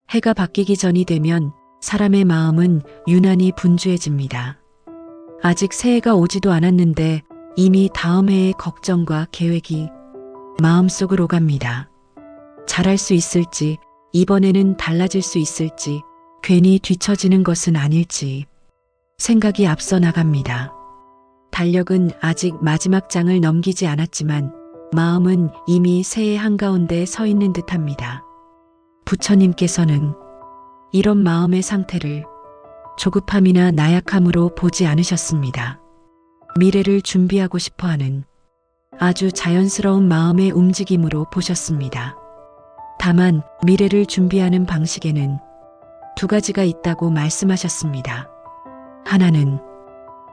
해가 바뀌기 전이 되면 사람의 마음은 유난히 분주해집니다. 아직 새해가 오지도 않았는데 이미 다음 해의 걱정과 계획이 마음속으로 오갑니다. 잘할 수 있을지, 이번에는 달라질 수 있을지, 괜히 뒤처지는 것은 아닐지 생각이 앞서 나갑니다. 달력은 아직 마지막 장을 넘기지 않았지만 마음은 이미 새해 한가운데 서 있는 듯합니다. 부처님께서는 이런 마음의 상태를 조급함이나 나약함으로 보지 않으셨습니다. 미래를 준비하고 싶어하는 아주 자연스러운 마음의 움직임으로 보셨습니다. 다만 미래를 준비하는 방식에는 두 가지가 있다고 말씀하셨습니다. 하나는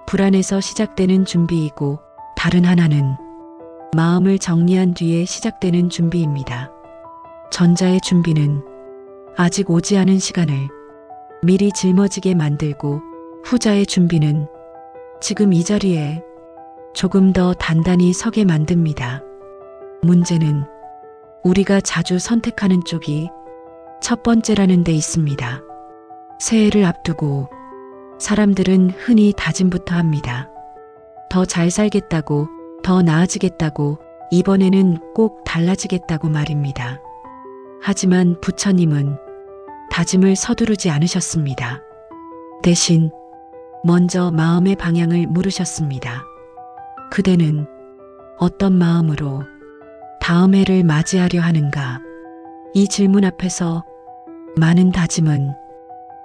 불안에서 시작되는 준비이고 다른 하나는 마음을 정리한 뒤에 시작되는 준비입니다. 전자의 준비는 아직 오지 않은 시간을 미리 짊어지게 만들고 후자의 준비는 지금 이 자리에 조금 더 단단히 서게 만듭니다. 문제는 우리가 자주 선택하는 쪽이 첫 번째라는 데 있습니다. 새해를 앞두고 사람들은 흔히 다짐부터 합니다. 더 잘 살겠다고, 더 나아지겠다고, 이번에는 꼭 달라지겠다고 말입니다. 하지만 부처님은 다짐을 서두르지 않으셨습니다. 대신 먼저 마음의 방향을 물으셨습니다. 그대는 어떤 마음으로 다음 해를 맞이하려 하는가? 이 질문 앞에서 많은 다짐은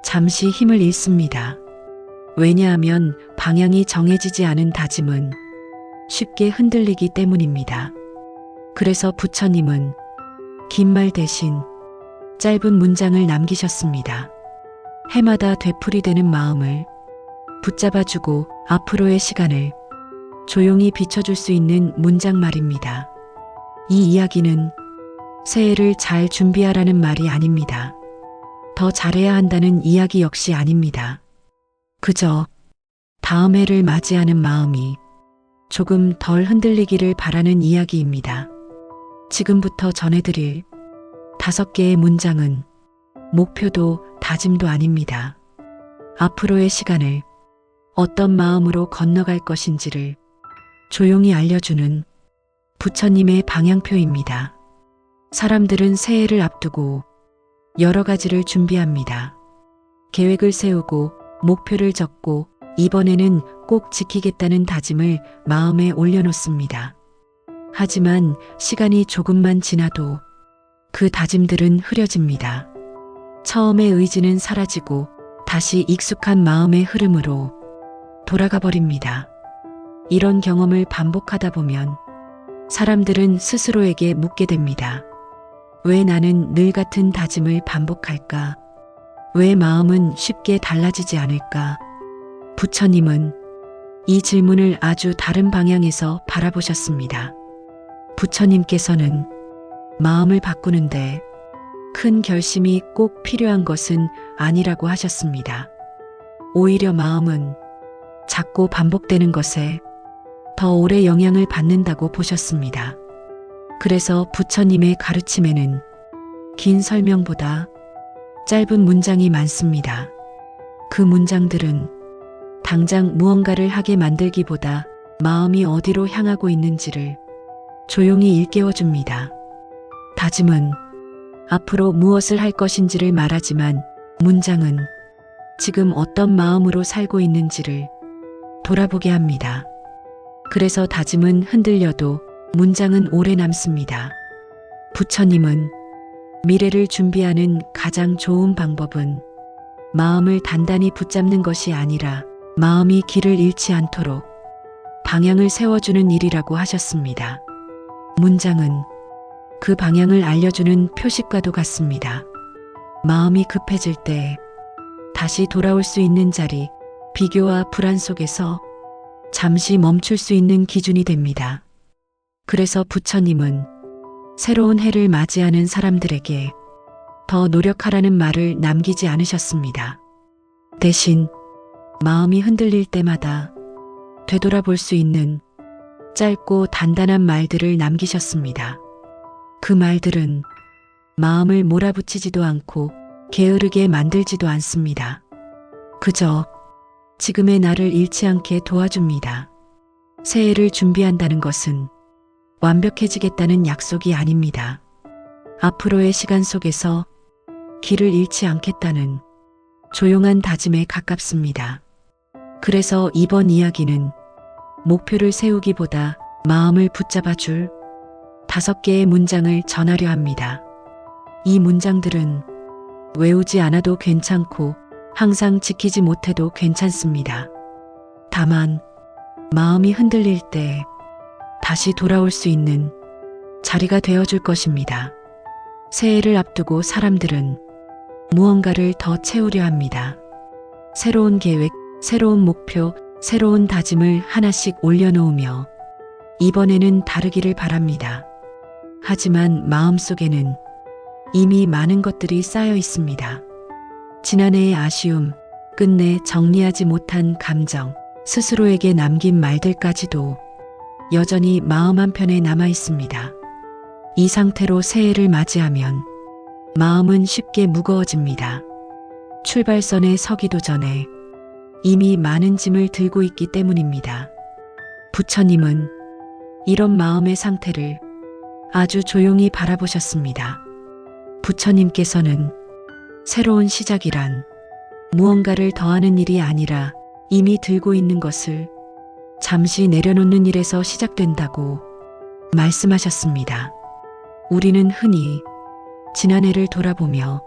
잠시 힘을 잃습니다. 왜냐하면 방향이 정해지지 않은 다짐은 쉽게 흔들리기 때문입니다. 그래서 부처님은 긴 말 대신 짧은 문장을 남기셨습니다. 해마다 되풀이되는 마음을 붙잡아주고 앞으로의 시간을 조용히 비춰줄 수 있는 문장 말입니다. 이 이야기는 새해를 잘 준비하라는 말이 아닙니다. 더 잘해야 한다는 이야기 역시 아닙니다. 그저 다음 해를 맞이하는 마음이 조금 덜 흔들리기를 바라는 이야기입니다. 지금부터 전해드릴 5개의 문장은 목표도 다짐도 아닙니다. 앞으로의 시간을 어떤 마음으로 건너갈 것인지를 조용히 알려주는 부처님의 방향표입니다. 사람들은 새해를 앞두고 여러 가지를 준비합니다. 계획을 세우고 목표를 적고 이번에는 꼭 지키겠다는 다짐을 마음에 올려놓습니다. 하지만 시간이 조금만 지나도 그 다짐들은 흐려집니다. 처음의 의지는 사라지고 다시 익숙한 마음의 흐름으로 돌아가 버립니다. 이런 경험을 반복하다 보면 사람들은 스스로에게 묻게 됩니다. 왜 나는 늘 같은 다짐을 반복할까? 왜 마음은 쉽게 달라지지 않을까? 부처님은 이 질문을 아주 다른 방향에서 바라보셨습니다. 부처님께서는 마음을 바꾸는데 큰 결심이 꼭 필요한 것은 아니라고 하셨습니다. 오히려 마음은 자꾸 반복되는 것에 더 오래 영향을 받는다고 보셨습니다. 그래서 부처님의 가르침에는 긴 설명보다 짧은 문장이 많습니다. 그 문장들은 당장 무언가를 하게 만들기보다 마음이 어디로 향하고 있는지를 조용히 일깨워줍니다. 다짐은 앞으로 무엇을 할 것인지를 말하지만 문장은 지금 어떤 마음으로 살고 있는지를 돌아보게 합니다. 그래서 다짐은 흔들려도 문장은 오래 남습니다. 부처님은 미래를 준비하는 가장 좋은 방법은 마음을 단단히 붙잡는 것이 아니라 마음이 길을 잃지 않도록 방향을 세워주는 일이라고 하셨습니다. 문장은 그 방향을 알려주는 표식과도 같습니다. 마음이 급해질 때 다시 돌아올 수 있는 자리, 비교와 불안 속에서 잠시 멈출 수 있는 기준이 됩니다. 그래서 부처님은 새로운 해를 맞이하는 사람들에게 더 노력하라는 말을 남기지 않으셨습니다. 대신 마음이 흔들릴 때마다 되돌아볼 수 있는 짧고 단단한 말들을 남기셨습니다. 그 말들은 마음을 몰아붙이지도 않고 게으르게 만들지도 않습니다. 그저 지금의 나를 잃지 않게 도와줍니다. 새해를 준비한다는 것은 완벽해지겠다는 약속이 아닙니다. 앞으로의 시간 속에서 길을 잃지 않겠다는 조용한 다짐에 가깝습니다. 그래서 이번 이야기는 목표를 세우기보다 마음을 붙잡아 줄 5개의 문장을 전하려 합니다. 이 문장들은 외우지 않아도 괜찮고 항상 지키지 못해도 괜찮습니다. 다만 마음이 흔들릴 때 다시 돌아올 수 있는 자리가 되어줄 것입니다. 새해를 앞두고 사람들은 무언가를 더 채우려 합니다. 새로운 계획, 새로운 목표, 새로운 다짐을 하나씩 올려놓으며 이번에는 다르기를 바랍니다. 하지만 마음속에는 이미 많은 것들이 쌓여 있습니다. 지난해의 아쉬움, 끝내 정리하지 못한 감정, 스스로에게 남긴 말들까지도 여전히 마음 한편에 남아 있습니다. 이 상태로 새해를 맞이하면 마음은 쉽게 무거워집니다. 출발선에 서기도 전에 이미 많은 짐을 들고 있기 때문입니다. 부처님은 이런 마음의 상태를 아주 조용히 바라보셨습니다. 부처님께서는 새로운 시작이란 무언가를 더하는 일이 아니라 이미 들고 있는 것을 잠시 내려놓는 일에서 시작된다고 말씀하셨습니다. 우리는 흔히 지난해를 돌아보며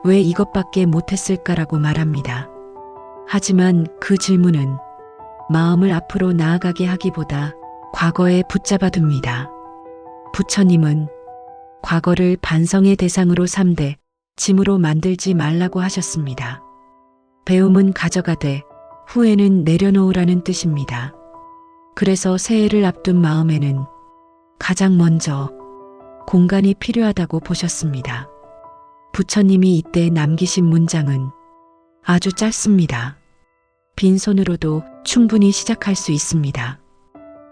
왜 이것밖에 못했을까라고 말합니다. 하지만 그 질문은 마음을 앞으로 나아가게 하기보다 과거에 붙잡아 둡니다. 부처님은 과거를 반성의 대상으로 삼되 짐으로 만들지 말라고 하셨습니다. 배움은 가져가되 후회는 내려놓으라는 뜻입니다. 그래서 새해를 앞둔 마음에는 가장 먼저 공간이 필요하다고 보셨습니다. 부처님이 이때 남기신 문장은 아주 짧습니다. 빈손으로도 충분히 시작할 수 있습니다.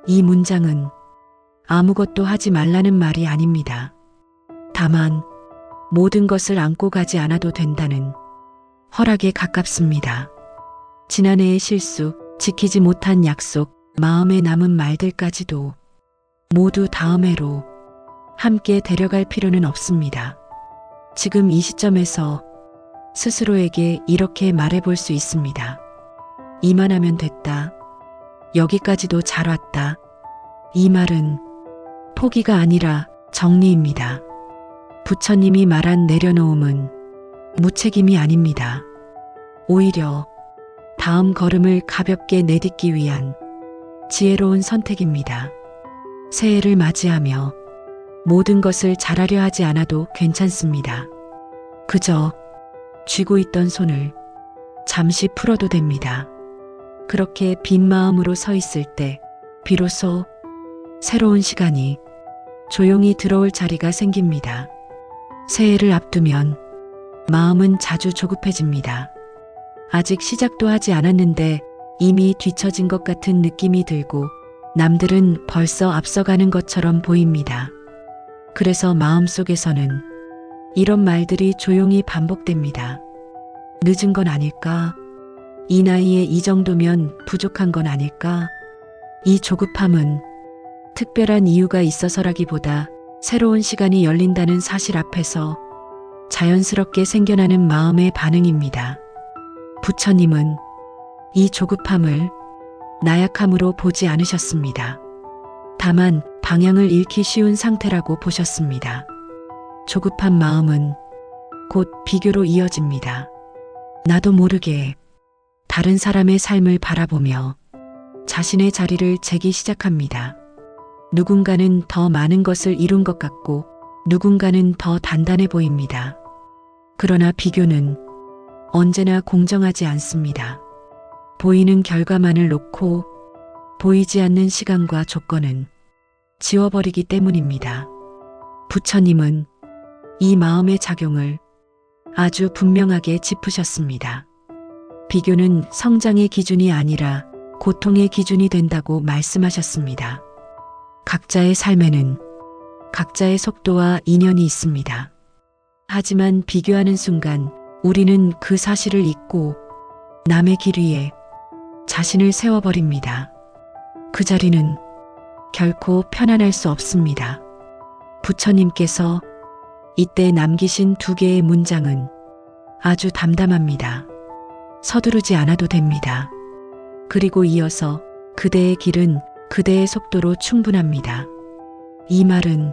이 문장은 아무것도 하지 말라는 말이 아닙니다. 다만 모든 것을 안고 가지 않아도 된다는 허락에 가깝습니다. 지난해의 실수, 지키지 못한 약속, 마음에 남은 말들까지도 모두 다음 해로 함께 데려갈 필요는 없습니다. 지금 이 시점에서 스스로에게 이렇게 말해볼 수 있습니다. 이만하면 됐다. 여기까지도 잘 왔다. 이 말은 포기가 아니라 정리입니다. 부처님이 말한 내려놓음은 무책임이 아닙니다. 오히려 다음 걸음을 가볍게 내딛기 위한 지혜로운 선택입니다. 새해를 맞이하며 모든 것을 잘하려 하지 않아도 괜찮습니다. 그저 쥐고 있던 손을 잠시 풀어도 됩니다. 그렇게 빈 마음으로 서 있을 때 비로소 새로운 시간이 조용히 들어올 자리가 생깁니다. 새해를 앞두면 마음은 자주 조급해집니다. 아직 시작도 하지 않았는데 이미 뒤처진 것 같은 느낌이 들고 남들은 벌써 앞서가는 것처럼 보입니다. 그래서 마음속에서는 이런 말들이 조용히 반복됩니다. 늦은 건 아닐까? 이 나이에 이 정도면 부족한 건 아닐까? 이 조급함은 특별한 이유가 있어서라기보다 새로운 시간이 열린다는 사실 앞에서 자연스럽게 생겨나는 마음의 반응입니다. 부처님은 이 조급함을 나약함으로 보지 않으셨습니다. 다만 방향을 잃기 쉬운 상태라고 보셨습니다. 조급한 마음은 곧 비교로 이어집니다. 나도 모르게 다른 사람의 삶을 바라보며 자신의 자리를 재기 시작합니다. 누군가는 더 많은 것을 이룬 것 같고 누군가는 더 단단해 보입니다. 그러나 비교는 언제나 공정하지 않습니다. 보이는 결과만을 놓고 보이지 않는 시간과 조건은 지워버리기 때문입니다. 부처님은 이 마음의 작용을 아주 분명하게 짚으셨습니다. 비교는 성장의 기준이 아니라 고통의 기준이 된다고 말씀하셨습니다. 각자의 삶에는 각자의 속도와 인연이 있습니다. 하지만 비교하는 순간 우리는 그 사실을 잊고 남의 길 위에 자신을 세워버립니다. 그 자리는 결코 편안할 수 없습니다. 부처님께서 이때 남기신 두 개의 문장은 아주 담담합니다. 서두르지 않아도 됩니다. 그리고 이어서 그대의 길은 그대의 속도로 충분합니다. 이 말은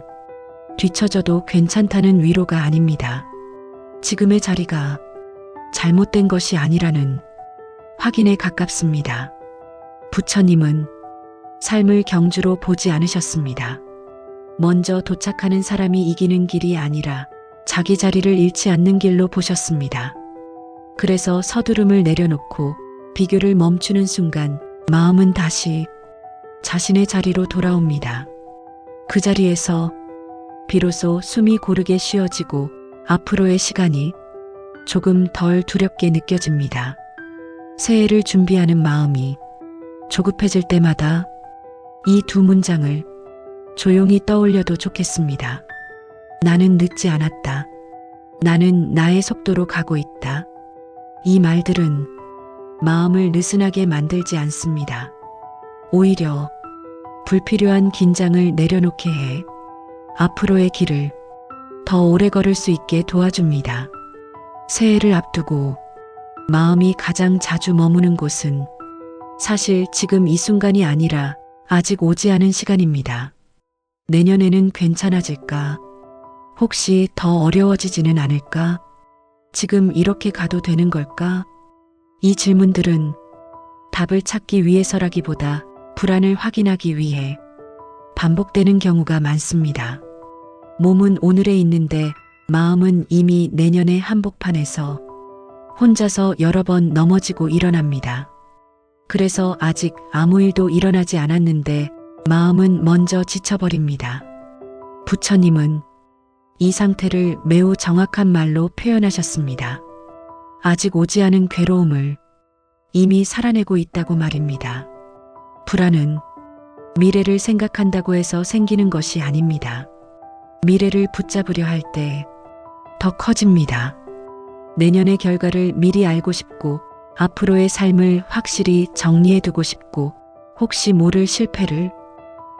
뒤처져도 괜찮다는 위로가 아닙니다. 지금의 자리가 잘못된 것이 아니라는 확인에 가깝습니다. 부처님은 삶을 경주로 보지 않으셨습니다. 먼저 도착하는 사람이 이기는 길이 아니라 자기 자리를 잃지 않는 길로 보셨습니다. 그래서 서두름을 내려놓고 비교를 멈추는 순간 마음은 다시 자신의 자리로 돌아옵니다. 그 자리에서 비로소 숨이 고르게 쉬어지고 앞으로의 시간이 조금 덜 두렵게 느껴집니다. 새해를 준비하는 마음이 조급해질 때마다 이 두 문장을 조용히 떠올려도 좋겠습니다. 나는 늦지 않았다. 나는 나의 속도로 가고 있다. 이 말들은 마음을 느슨하게 만들지 않습니다. 오히려 불필요한 긴장을 내려놓게 해 앞으로의 길을 더 오래 걸을 수 있게 도와줍니다. 새해를 앞두고 마음이 가장 자주 머무는 곳은 사실 지금 이 순간이 아니라 아직 오지 않은 시간입니다. 내년에는 괜찮아질까? 혹시 더 어려워지지는 않을까? 지금 이렇게 가도 되는 걸까? 이 질문들은 답을 찾기 위해서라기보다 불안을 확인하기 위해 반복되는 경우가 많습니다. 몸은 오늘에 있는데 마음은 이미 내년의 한복판에서 혼자서 여러 번 넘어지고 일어납니다. 그래서 아직 아무 일도 일어나지 않았는데 마음은 먼저 지쳐버립니다. 부처님은 이 상태를 매우 정확한 말로 표현하셨습니다. 아직 오지 않은 괴로움을 이미 살아내고 있다고 말입니다. 불안은 미래를 생각한다고 해서 생기는 것이 아닙니다. 미래를 붙잡으려 할 때 더 커집니다. 내년의 결과를 미리 알고 싶고 앞으로의 삶을 확실히 정리해두고 싶고 혹시 모를 실패를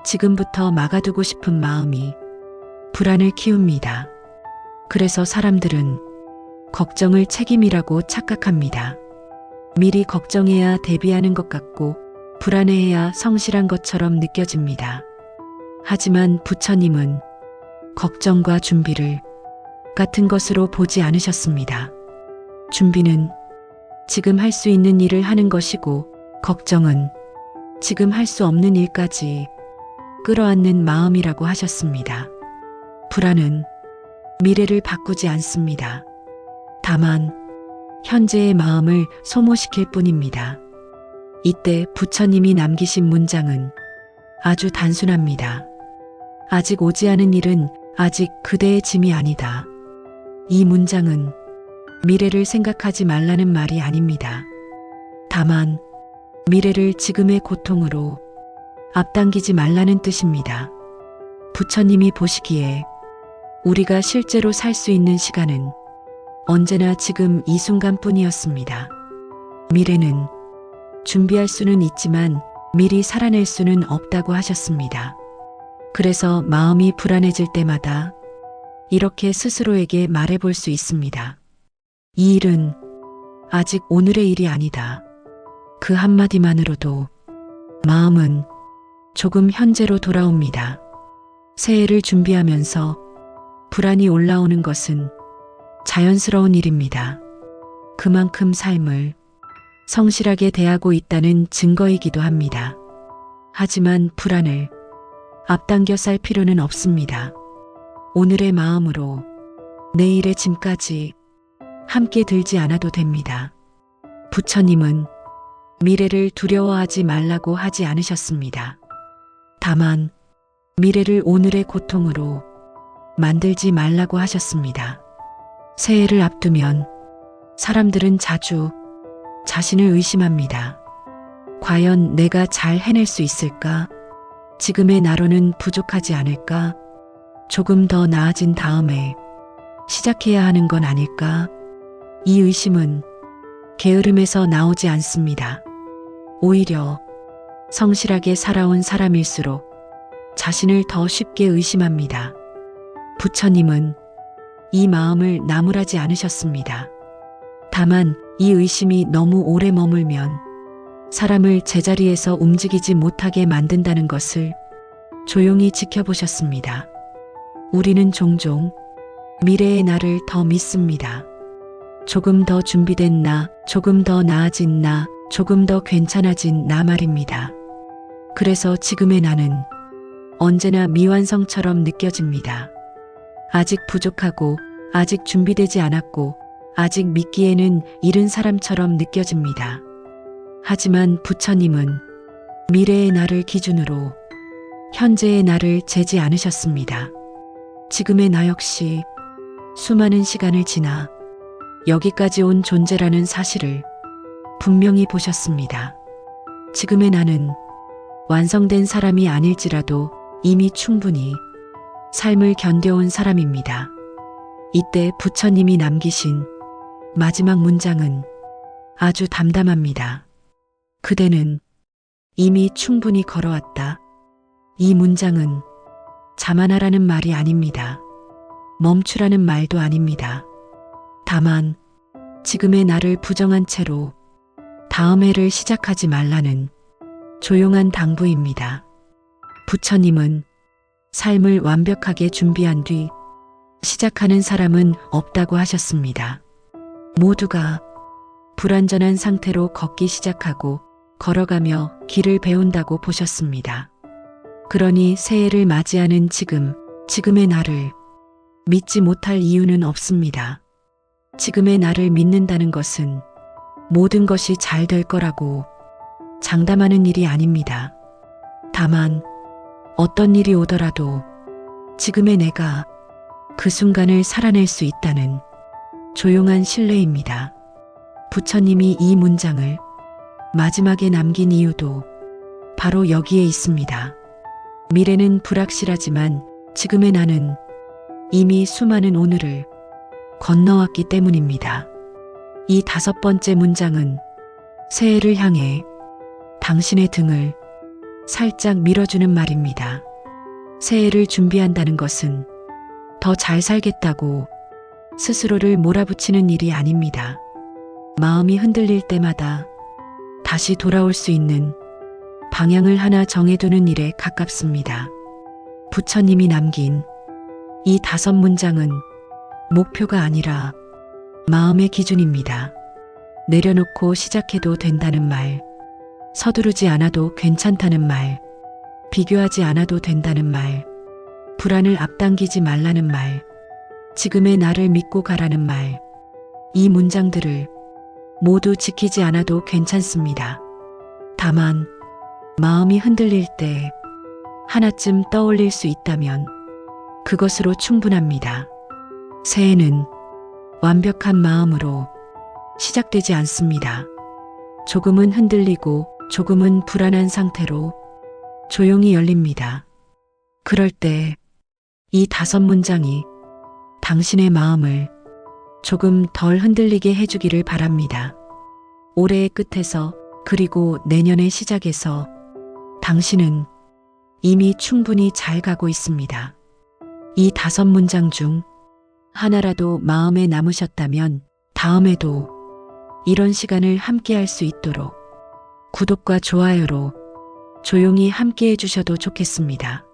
지금부터 막아두고 싶은 마음이 불안을 키웁니다. 그래서 사람들은 걱정을 책임이라고 착각합니다. 미리 걱정해야 대비하는 것 같고 불안해해야 성실한 것처럼 느껴집니다. 하지만 부처님은 걱정과 준비를 같은 것으로 보지 않으셨습니다. 준비는 지금 할 수 있는 일을 하는 것이고 걱정은 지금 할 수 없는 일까지 끌어안는 마음이라고 하셨습니다. 불안은 미래를 바꾸지 않습니다. 다만 현재의 마음을 소모시킬 뿐입니다. 이때 부처님이 남기신 문장은 아주 단순합니다. 아직 오지 않은 일은 아직 그대의 짐이 아니다. 이 문장은 미래를 생각하지 말라는 말이 아닙니다. 다만 미래를 지금의 고통으로 앞당기지 말라는 뜻입니다. 부처님이 보시기에 우리가 실제로 살 수 있는 시간은 언제나 지금 이 순간뿐이었습니다. 미래는 준비할 수는 있지만 미리 살아낼 수는 없다고 하셨습니다. 그래서 마음이 불안해질 때마다 이렇게 스스로에게 말해볼 수 있습니다. 이 일은 아직 오늘의 일이 아니다. 그 한마디만으로도 마음은 조금 현재로 돌아옵니다. 새해를 준비하면서 불안이 올라오는 것은 자연스러운 일입니다. 그만큼 삶을 성실하게 대하고 있다는 증거이기도 합니다. 하지만 불안을 앞당겨 살 필요는 없습니다. 오늘의 마음으로 내일의 짐까지 함께 들지 않아도 됩니다. 부처님은 미래를 두려워하지 말라고 하지 않으셨습니다. 다만 미래를 오늘의 고통으로 만들지 말라고 하셨습니다. 새해를 앞두면 사람들은 자주 자신을 의심합니다. 과연 내가 잘 해낼 수 있을까? 지금의 나로는 부족하지 않을까? 조금 더 나아진 다음에 시작해야 하는 건 아닐까? 이 의심은 게으름에서 나오지 않습니다. 오히려 성실하게 살아온 사람일수록 자신을 더 쉽게 의심합니다. 부처님은 이 마음을 나무라지 않으셨습니다. 다만 이 의심이 너무 오래 머물면 사람을 제자리에서 움직이지 못하게 만든다는 것을 조용히 지켜보셨습니다. 우리는 종종 미래의 나를 더 믿습니다. 조금 더 준비된 나, 조금 더 나아진 나, 조금 더 괜찮아진 나 말입니다. 그래서 지금의 나는 언제나 미완성처럼 느껴집니다. 아직 부족하고, 아직 준비되지 않았고, 아직 믿기에는 이른 사람처럼 느껴집니다. 하지만 부처님은 미래의 나를 기준으로 현재의 나를 재지 않으셨습니다. 지금의 나 역시 수많은 시간을 지나 여기까지 온 존재라는 사실을 분명히 보셨습니다. 지금의 나는 완성된 사람이 아닐지라도 이미 충분히 삶을 견뎌온 사람입니다. 이때 부처님이 남기신 마지막 문장은 아주 담담합니다. 그대는 이미 충분히 걸어왔다. 이 문장은 자만하라는 말이 아닙니다. 멈추라는 말도 아닙니다. 다만 지금의 나를 부정한 채로 다음 해를 시작하지 말라는 조용한 당부입니다. 부처님은 삶을 완벽하게 준비한 뒤 시작하는 사람은 없다고 하셨습니다. 모두가 불완전한 상태로 걷기 시작하고 걸어가며 길을 배운다고 보셨습니다. 그러니 새해를 맞이하는 지금의 나를 믿지 못할 이유는 없습니다. 지금의 나를 믿는다는 것은 모든 것이 잘 될 거라고 장담하는 일이 아닙니다. 다만 어떤 일이 오더라도 지금의 내가 그 순간을 살아낼 수 있다는 조용한 신뢰입니다. 부처님이 이 문장을 마지막에 남긴 이유도 바로 여기에 있습니다. 미래는 불확실하지만 지금의 나는 이미 수많은 오늘을 건너왔기 때문입니다. 이 5번째 문장은 새해를 향해 당신의 등을 살짝 밀어주는 말입니다. 새해를 준비한다는 것은 더 잘 살겠다고 스스로를 몰아붙이는 일이 아닙니다. 마음이 흔들릴 때마다 다시 돌아올 수 있는 방향을 하나 정해두는 일에 가깝습니다. 부처님이 남긴 이 5문장은 목표가 아니라 마음의 기준입니다. 내려놓고 시작해도 된다는 말, 서두르지 않아도 괜찮다는 말, 비교하지 않아도 된다는 말, 불안을 앞당기지 말라는 말, 지금의 나를 믿고 가라는 말, 이 문장들을 모두 지키지 않아도 괜찮습니다. 다만 마음이 흔들릴 때 하나쯤 떠올릴 수 있다면 그것으로 충분합니다. 새해는 완벽한 마음으로 시작되지 않습니다. 조금은 흔들리고 조금은 불안한 상태로 조용히 열립니다. 그럴 때 이 5문장이 당신의 마음을 조금 덜 흔들리게 해주기를 바랍니다. 올해의 끝에서 그리고 내년의 시작에서 당신은 이미 충분히 잘 가고 있습니다. 이 5문장 중 하나라도 마음에 남으셨다면 다음에도 이런 시간을 함께 할 수 있도록 구독과 좋아요로 조용히 함께 해주셔도 좋겠습니다.